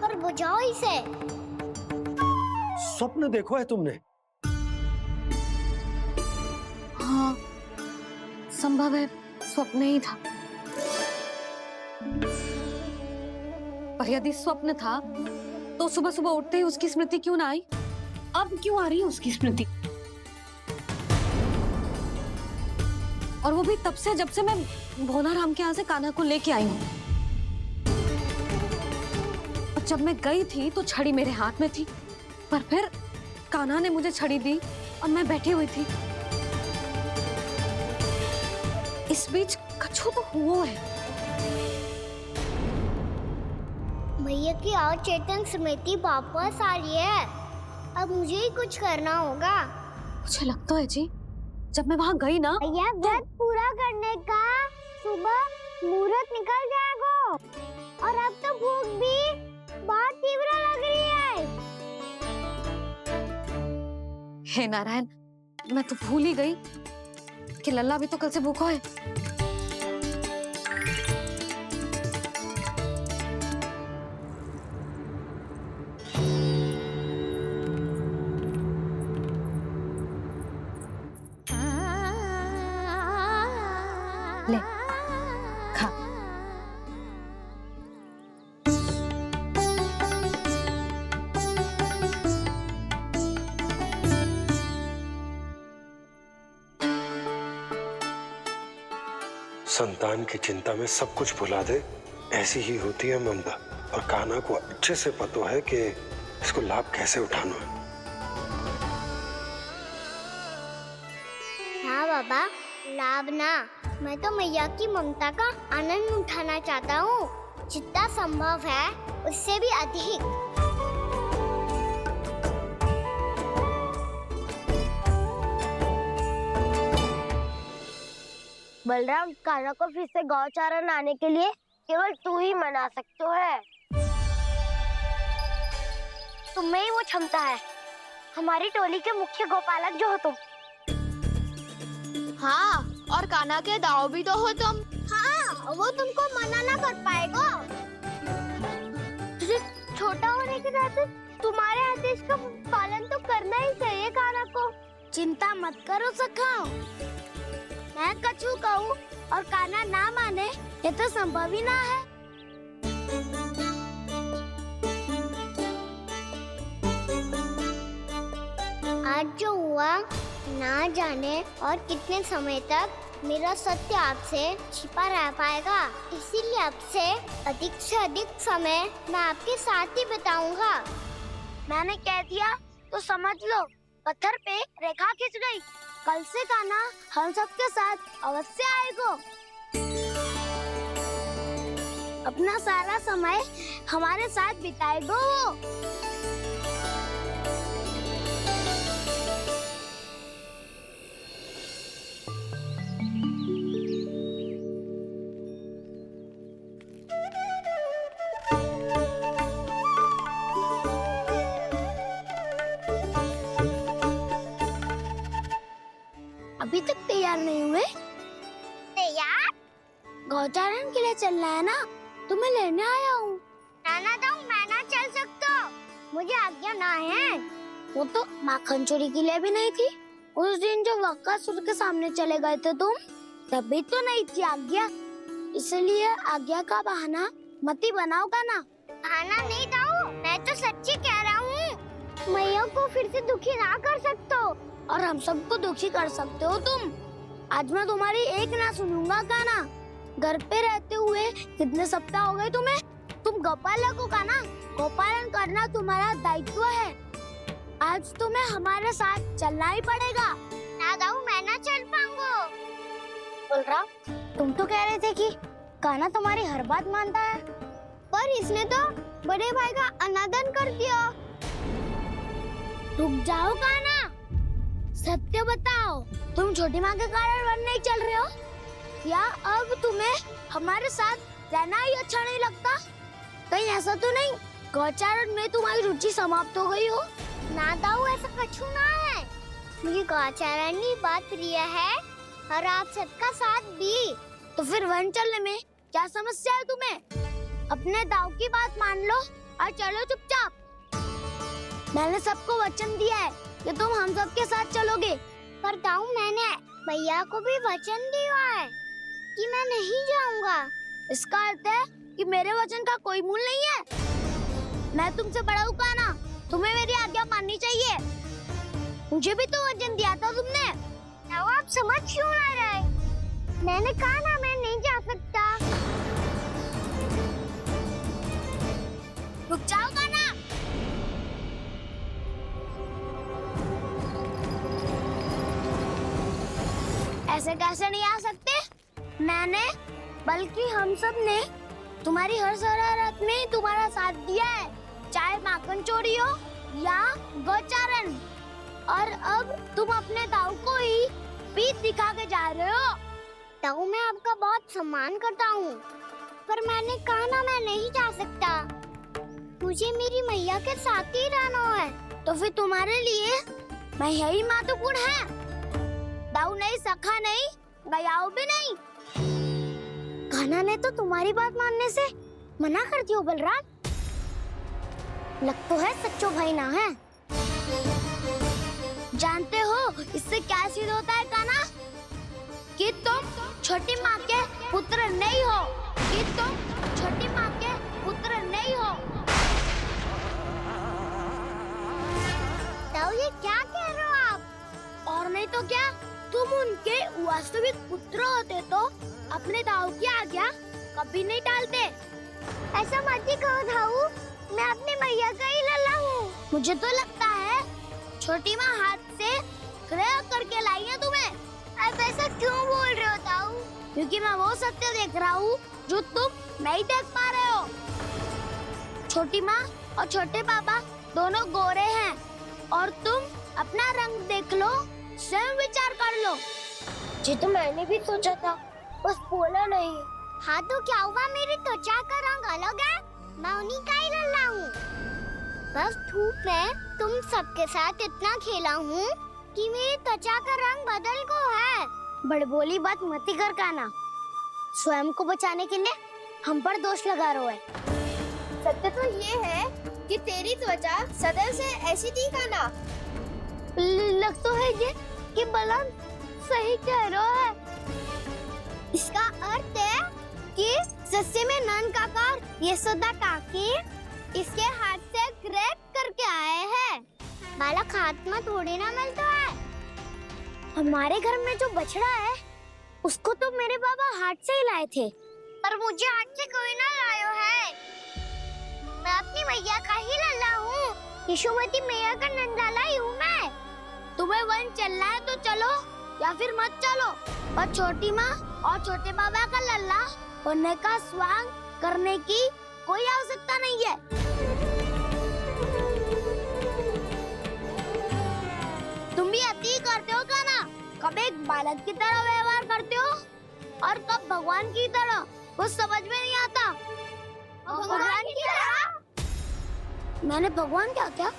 पर बुझाओ इसे। स्वप्न देखो है तुमने? हाँ, संभव है स्वप्न ही था। पर यदि स्वप्न था तो सुबह सुबह उठते ही उसकी स्मृति क्यों ना आई? अब क्यों आ रही है उसकी स्मृति? और वो भी तब से जब से मैं भोलाराम के यहाँ से कान्हा को लेके आई हूँ। और जब मैं गई थी तो छड़ी मेरे हाथ में थी, पर फिर कान्हा ने मुझे छड़ी दी और मैं बैठी हुई थी। इस बीच कछु तो हुआ है। भैया की अचेतन स्मृति वापस आ रही है। अब मुझे ही कुछ करना होगा। मुझे लगता है जी, जब मैं वहां गई ना भैया व्रत पूरा करने का सुबह मुहूर्त निकल जाएगा और अब तो भूख भी बहुत तीव्र लग रही है। हे नारायण, मैं तो भूल ही गई कि लल्ला भी तो कल से भूखा है। ले खा। संतान की चिंता में सब कुछ भुला दे, ऐसी ही होती है ममता। और कान्हा को अच्छे से पता है कि इसको लाभ कैसे उठाना है। हाँ बाबा, लाभ ना, मैं तो मैया की ममता का आनंद उठाना चाहता हूँ, जितना संभव है उससे भी अधिक। बलराम, कान्हा को फिर से गौचारण आने के लिए केवल तू ही मना सकते है। तुम में ही वो क्षमता है, हमारी टोली के मुख्य गोपालक जो हो तुम। हाँ, और कान्हा के दाव भी तो हो तुम। हाँ, वो तुमको मना ना कर पाएगा। तुझे छोटा होने के नाते तुम्हारे आदेश का पालन तो करना ही चाहिए कान्हा को। चिंता मत करो सखा, मैं कछु कहूँ और कान्हा ना माने, ये तो संभव ही ना है। आज जो हुआ ना जाने और कितने समय तक मेरा सत्य आपसे छिपा रह पाएगा, इसीलिए आपसे अधिक से अधिक समय मैं आपके साथ ही बिताऊंगा। मैंने कह दिया तो समझ लो, पत्थर पे रेखा खिंच गई। कल से कान्हा हम सबके साथ अवश्य आएगा। अपना सारा समय हमारे साथ बिताएगा वो। अभी तक तैयार नहीं हुए? तैयार? गौचारण के लिए चलना है ना, तुम्हें लेने आया हूँ। नाना तो मैं ना चल सकता, मुझे आज्ञा ना है। वो तो माखन चोरी के लिए भी नहीं थी। उस दिन जो वक्कासुर के सामने चले गए थे तुम, तभी तो नहीं थी आज्ञा। इसलिए आज्ञा का बहाना मत ही बनाओ ना। बहाना नहीं था, मैं तो सच्ची कह रहा हूँ। मैया को फिर से दुखी ना कर सकते हो और हम सबको दुखी कर सकते हो तुम। आज मैं तुम्हारी एक ना सुनूंगा कान्हा। घर पे रहते हुए कितने सप्ताह हो गए तुम्हें? तुम गोपालक हो कान्हा, गोपालन करना तुम्हारा दायित्व है। आज तुम्हें हमारे साथ चलना ही पड़ेगा। ना दाऊ, मैं ना चल पाऊंगा। बलराम, तुम तो कह रहे थे कि कान्हा तुम्हारी हर बात मानता है, पर इसने तो बड़े भाई का अनादर कर दिया। रुक जाओ कान्हा, सत्य बताओ, तुम छोटी माँ के कारण वन नहीं चल रहे हो? या अब तुम्हें हमारे साथ रहना ही अच्छा नहीं लगता? कहीं ऐसा तो नहीं गौचारण में तुम्हारी रुचि समाप्त हो गई हो? ना दाऊ, ऐसा कछु ना है। मुझे गौचारण ही बात प्रिय है और आप सबका साथ भी। तो फिर वन चलने में क्या समस्या है तुम्हें? अपने दाऊ की बात मान लो और चलो चुपचाप। मैंने सबको वचन दिया है कि तुम हम सबके साथ चलोगे। पर ताऊ मैंने भैया को भी वचन दिया है कि मैं नहीं जाऊंगा। इसका अर्थ है कि मेरे वचन का कोई मूल नहीं है। मैं तुमसे बड़ा हूँ कान्हा, तुम्हें मेरी आज्ञा माननी चाहिए। मुझे भी तो वचन दिया था तुमने। ताऊ आप समझ क्यों आ रहे हैं? मैंने कहा ना मैं नहीं जा सकता। रुक जाओ कान्हा। ऐसे कैसे नहीं आ सकते? मैंने बल्कि हम सब ने तुम्हारी हर शरारत में तुम्हारा साथ दिया है, चाहे माखन चोरी हो या गौचारण। और अब तुम अपने ताऊ को ही पीठ दिखा के जा रहे हो। ताऊ मैं आपका बहुत सम्मान करता हूँ, पर मैंने कहा ना मैं नहीं जा सकता। मुझे मेरी मैया के साथ ही रहना है। तो फिर तुम्हारे लिए मैं यही महत्वपूर्ण है। दाऊ नहीं, सखा नहीं, गयाऊ भी नहीं। कान्हा ने तो तुम्हारी बात मानने से मना कर दियो बलराम। लग तो है सच्चो भाई ना है। जानते हो इससे क्या सिद्ध होता है कान्हा? कि तुम छोटी माँ के पुत्र नहीं हो। कि तुम छोटी माँ के पुत्र नहीं हो। ताऊ ये क्या कह रहे हो आप? और नहीं तो क्या, तुम उनके वास्तविक पुत्र होते तो अपने ताऊ की आज्ञा कभी नहीं टालते। ऐसा मत ही कहो ताऊ, मैं अपनी मैया का ही लल्ला हूँ। मुझे तो लगता है छोटी माँ हाथ से ग्रह करके लाई है तुम्हें। आप ऐसा क्यों बोल रहे हो ताऊ? क्योंकि मैं वो सत्य देख रहा हूँ जो तुम नहीं देख पा रहे हो। छोटी माँ और छोटे पापा दोनों गोरे हैं और तुम अपना रंग देख लो, स्वयं विचार कर लो। जी तो मैंने भी सोचा था, बस बोला नहीं। हाँ तो क्या हुआ, मेरी त्वचा का रंग अलग है, मैं उन्हीं का ही लल्ला हूँ। बस धूप में तुम सबके साथ इतना खेला हूँ कि मेरी त्वचा का रंग बदल को है। बड़बोली बात मत ही कर कान्हा। स्वयं को बचाने के लिए हम पर दोष लगा रहे है। सत्य तो ये है कि तेरी त्वचा सदैव से ऐसी थी कान्हा। लग तो है ये कि बलराम सही कह रहा है। इसका अर्थ है कि सस्ते में नन काका यशोदा काकी इसके हाथ से ग्रेट करके आए हैं। बालक हाथ में थोड़ी ना मिलता है। हमारे घर में जो बछड़ा है उसको तो मेरे बाबा हाथ से ही लाए थे, पर मुझे हाथ से कोई ना लायो है। मैं अपनी मैया का ही लल्ला हूँ, यशोमती मैया का नंदलाला ही हूँ मैं। तुम्हें वन चलना है तो चलो या फिर मत चलो, पर छोटी माँ और छोटे बाबा का लल्ला होने का स्वांग करने की कोई आवश्यकता नहीं है। तुम भी अति करते हो कान्हा, कब एक बालक की तरह व्यवहार करते हो और कब भगवान की तरह, कुछ समझ में नहीं आता। भगवान की तरह? मैंने भगवान क्या क्या?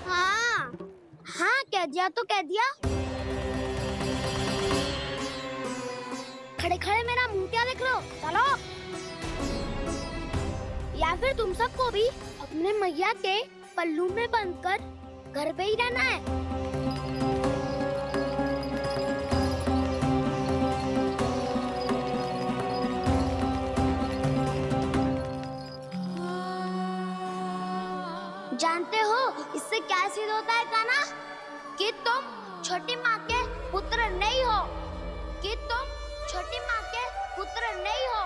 हाँ कह दिया तो कह दिया। खड़े खड़े मेरा मुंह क्या देख रहे हो? चलो। या फिर तुम सबको भी अपने मैया के पल्लू में बंधकर घर पे ही रहना है। जानते हो इससे क्या सिद्ध होता है कान्हा? कि तुम छोटी माँ के पुत्र नहीं हो। कि तुम छोटी माँ के पुत्र नहीं हो।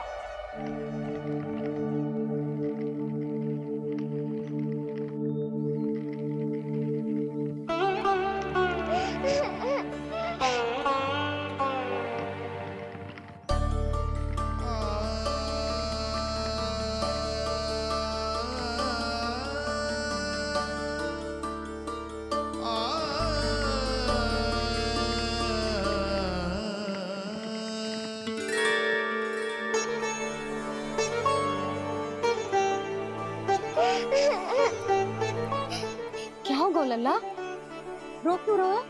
क्या हो गो लल्ला, रो क्यों रहे हो?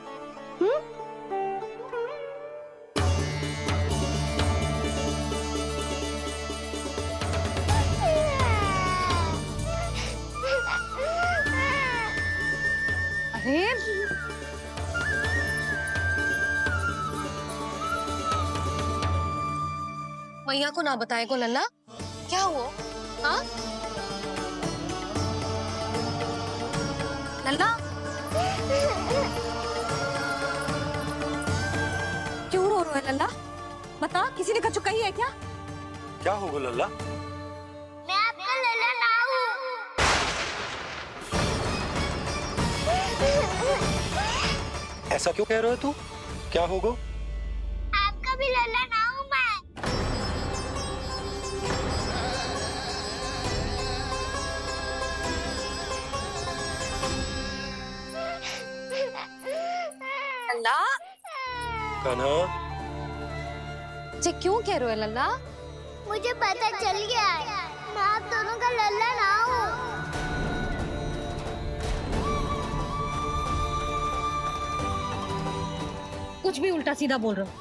मैया को ना बताएगो लल्ला? क्या हुआ? हाँ लल्ला, क्यों रो रहा है लल्ला? बता, किसी ने कछु कही है क्या? क्या होगा लल्ला? मैं आपका लल्ला ना हूँ। ऐसा क्यों कह रहे हो तू? क्या होगा? आपका भी लल्ला ना हूँ मैं। लल्ला, कान्हा, जे क्यों कह रहे हो लल्ला? मुझे पता चल गया है, मैं आप दोनों का लल्ला ना हूँ। कुछ भी उल्टा सीधा बोल रहे हो।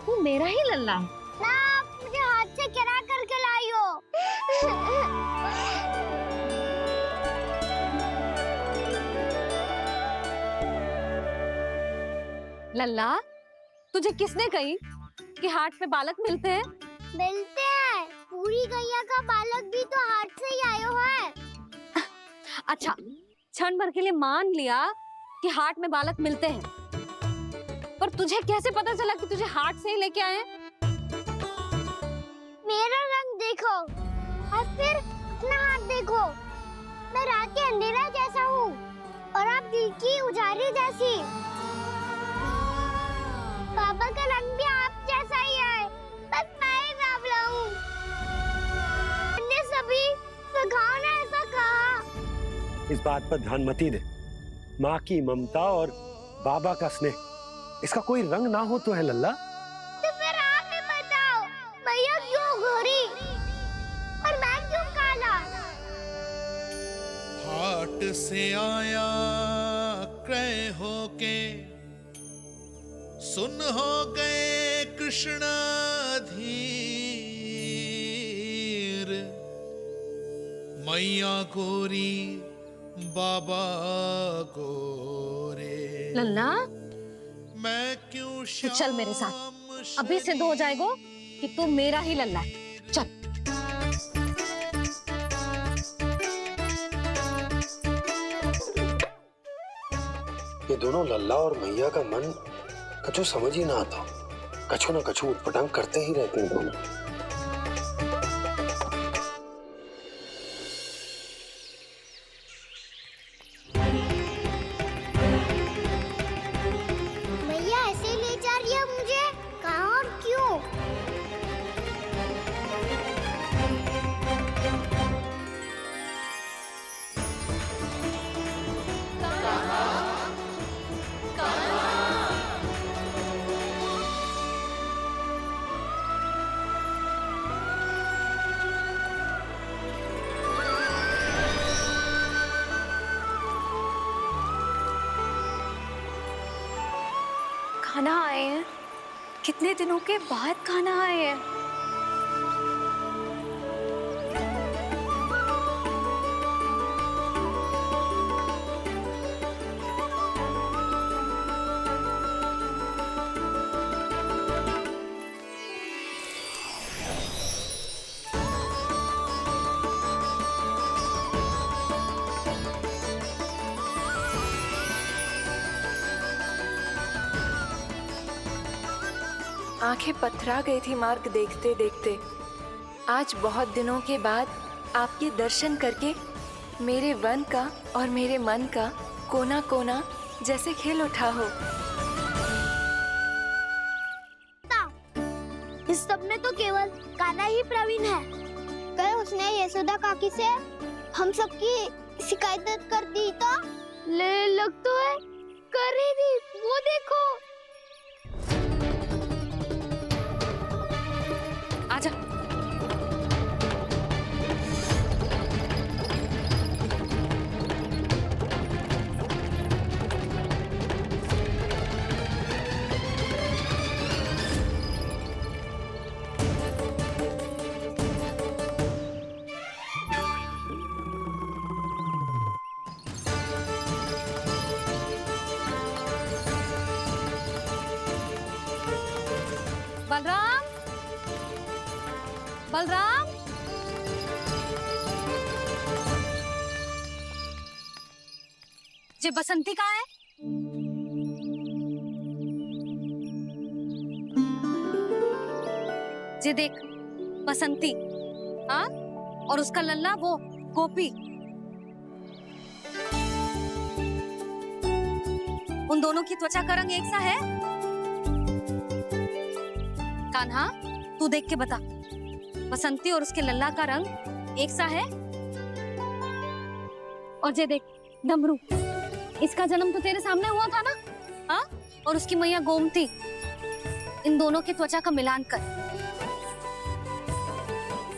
तू मेरा ही लल्ला है। ना, आप मुझे हाथ से गिरा करके लाई हो। लल्ला, तुझे किसने कही कि हाट पे बालक मिलते हैं? मिलते हैं, पूरी गैया का बालक भी तो हाथ से ही आयो है। अच्छा, क्षण भर के लिए मान लिया कि हाट में बालक मिलते हैं, पर तुझे कैसे पता चला कि तुझे हाट से ही लेके आए हैं? मेरा रंग देखो और फिर अपना हाथ देखो। मैं रात के अंधेरा जैसा हूँ और आप दिल की उजाली जैसी। पापा का रंग भी आप जैसा ही है, बस मैं ही बावला हूँ। हमने सभी सखाओ ने ऐसा कहा। इस बात पर ध्यान मत ही दे। माँ की ममता और बाबा का स्नेह, इसका कोई रंग ना हो तो है लल्ला? तो फिर आप ही बताओ, भैया क्यों गोरी और मैं क्यों काला? हाट से आया क्रय होके, सुन हो गए कृष्णाधीर। मैया गोरी बाबा गोरे, लल्ला, मैं क्यों तू चल मेरे साथ। अभी सिद्ध हो जाएगा कि तू मेरा ही लल्ला है। चल। ये दोनों लल्ला और मैया का मन कछु समझ ही ना आता। कछु ना कछु उटपटांग करते ही रहते हैं दोनों। भैया ऐसे ले जा रही है मुझे, कहाँ और क्यों? खाना आए हैं, कितने दिनों के बाद खाना आए हैं। आंखें पथरा गई थी मार्ग देखते देखते। आज बहुत दिनों के बाद आपके दर्शन करके मेरे वन का और मेरे मन का कोना कोना जैसे खिल उठा हो। इस सब में तो केवल कान्हा ही प्रवीण है। कल उसने यशोदा काकी से हम सबकी शिकायत कर दी तो ले लग तो है कर ही दी, वो देखो। आजा। बलराम, बलराम, ये बसंती कहाँ है? ये देख बसंती, हाँ, और उसका लल्ला वो गोपी। उन दोनों की त्वचा का रंग एक सा है? कान्हा, तू देख के बता, बसंती और उसके लल्ला का रंग एक सा है? और ये देख डमरू, इसका जन्म तो तेरे सामने हुआ था ना, हाँ? और उसकी मैया गोमती, इन दोनों की त्वचा का मिलान कर,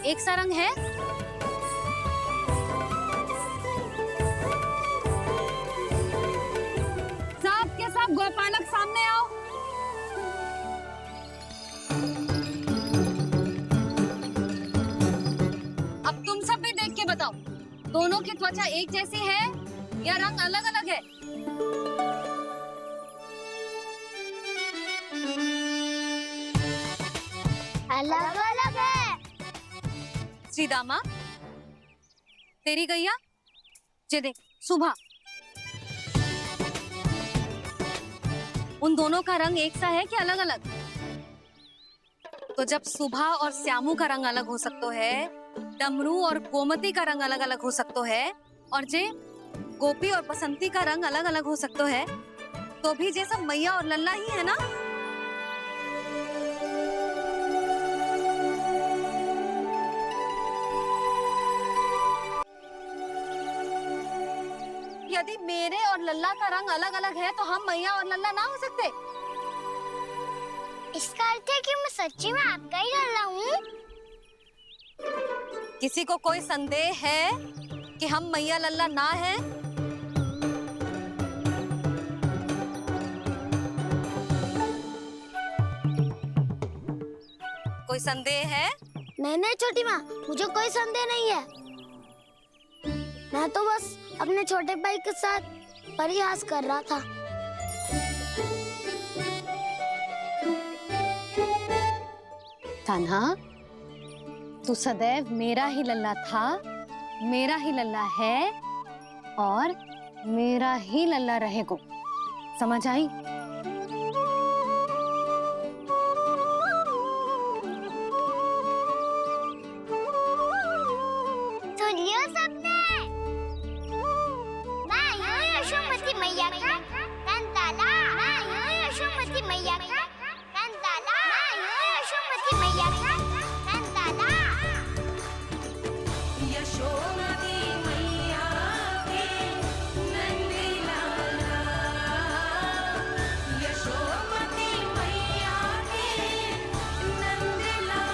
एक सा रंग है? सब के सब गोपालक सामने आओ। अब तुम सब भी देख के बताओ, दोनों की त्वचा एक जैसी है या रंग अलग अलग है? अलग अलग है। श्रीदामा, तेरी गैया, ये देख सुभा, उन दोनों का रंग एक सा है कि अलग अलग? तो जब सुभा और श्यामू का रंग अलग हो सकता है, डमरू और गोमती का रंग अलग अलग हो सकता है, और जे गोपी और बसंती का रंग अलग अलग हो सकता है, तो भी जे सब मैया और लल्ला ही है ना? यदि मेरे और लल्ला का रंग अलग अलग है तो हम मैया और लल्ला ना हो सकते? इसका अर्थ है कि मैं सच्ची में आपका ही लल्ला हूँ? किसी को कोई संदेह है कि हम मैया लल्ला ना हैं? कोई संदेह है? नहीं नहीं छोटी माँ, मुझे कोई संदेह नहीं है। मैं तो बस अपने छोटे भाई के साथ परिहास कर रहा था। कान्हा, तू सदैव मेरा ही लल्ला था, मेरा ही लल्ला है और मेरा ही लल्ला रहेगा, समझ आई? सुन लियो सबने, मैं हूँ यशोमती मैया का कंताला, मैं हूँ यशोमती मैया का कंताला, मैं हूँ यशोमती मैया का कंताला। यशोमती मैया के नंदी लाला, यशोमती मैया के नंदी लाला।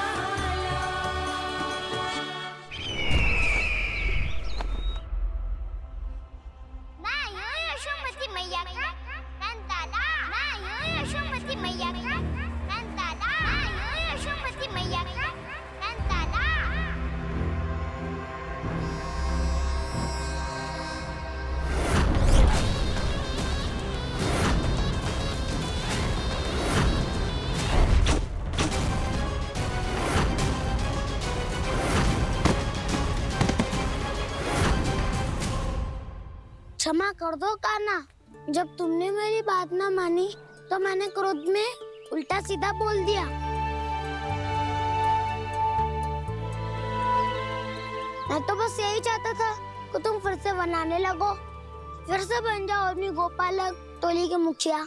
मैं हूँ यशोमती मैया का कंताला, मैं हूँ यशोमती मैया का कंताला, मैं हूँ यशोमती मैया का कंताला। क्षमा कर दो कान्हा, जब तुमने मेरी बात ना मानी तो मैंने क्रोध में उल्टा सीधा बोल दिया। मैं तो बस यही चाहता था कि तुम फिर से बनाने लगो, फिर से बन जाओ अपनी गोपालक टोली के मुखिया।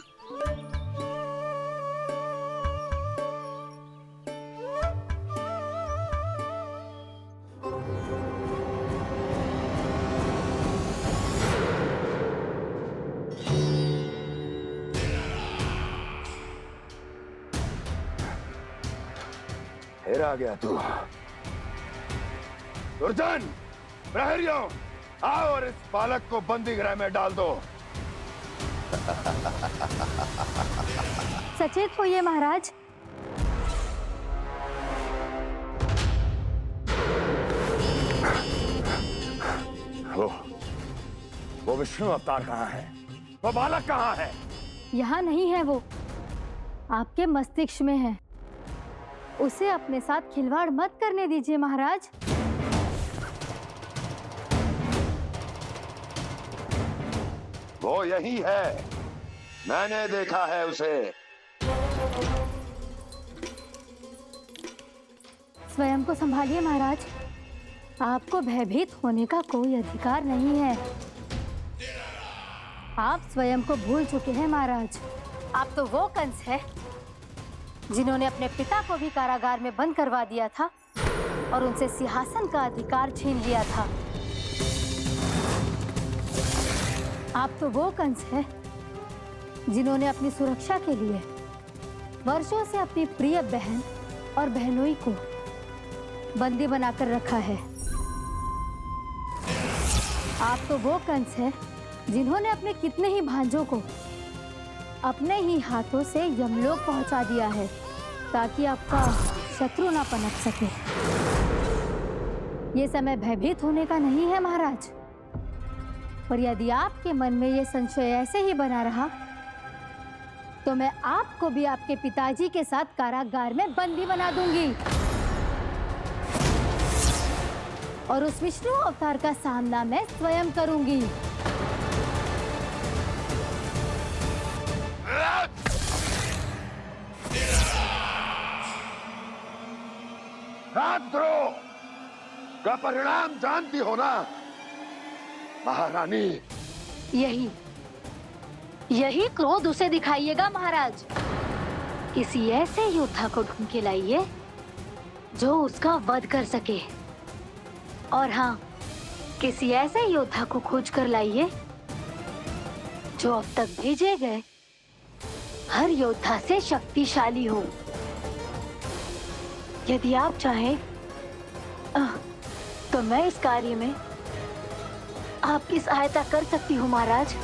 फिर आ गया तू। दुर्जन, प्रहरियों, आओ और इस बालक को बंदी गृह में डाल दो। सचेत होइए महाराज। वो विष्णु अवतार कहाँ है? वो बालक कहाँ है? यहाँ नहीं है वो, आपके मस्तिष्क में है। उसे अपने साथ खिलवाड़ मत करने दीजिए महाराज। वो यही है, मैंने देखा है उसे। स्वयं को संभालिए महाराज, आपको भयभीत होने का कोई अधिकार नहीं है। आप स्वयं को भूल चुके हैं महाराज। आप तो वो कंस है जिन्होंने अपने पिता को भी कारागार में बंद करवा दिया था और उनसे सिंहासन का अधिकार छीन लिया था। आप तो वो कंस है जिन्होंने अपनी सुरक्षा के लिए वर्षों से अपनी प्रिय बहन और बहनोई को बंदी बनाकर रखा है। आप तो वो कंस है जिन्होंने अपने कितने ही भांजों को अपने ही हाथों से यमलोक पहुंचा दिया है ताकि आपका शत्रु ना पनप सके। ये समय भयभीत होने का नहीं है महाराज, पर यदि आपके मन में ये संशय ऐसे ही बना रहा तो मैं आपको भी आपके पिताजी के साथ कारागार में बंदी बना दूंगी और उस विष्णु अवतार का सामना मैं स्वयं करूंगी। राजद्रोह का परिणाम जानती हो ना महारानी? यही क्रोध उसे दिखाइएगा महाराज। किसी ऐसे योद्धा को ढूंढ के लाइए जो उसका वध कर सके, और हाँ, किसी ऐसे योद्धा को खोज कर लाइए जो अब तक भेजे गए हर योद्धा से शक्तिशाली हो। यदि आप चाहें तो मैं इस कार्य में आपकी सहायता कर सकती हूँ महाराज।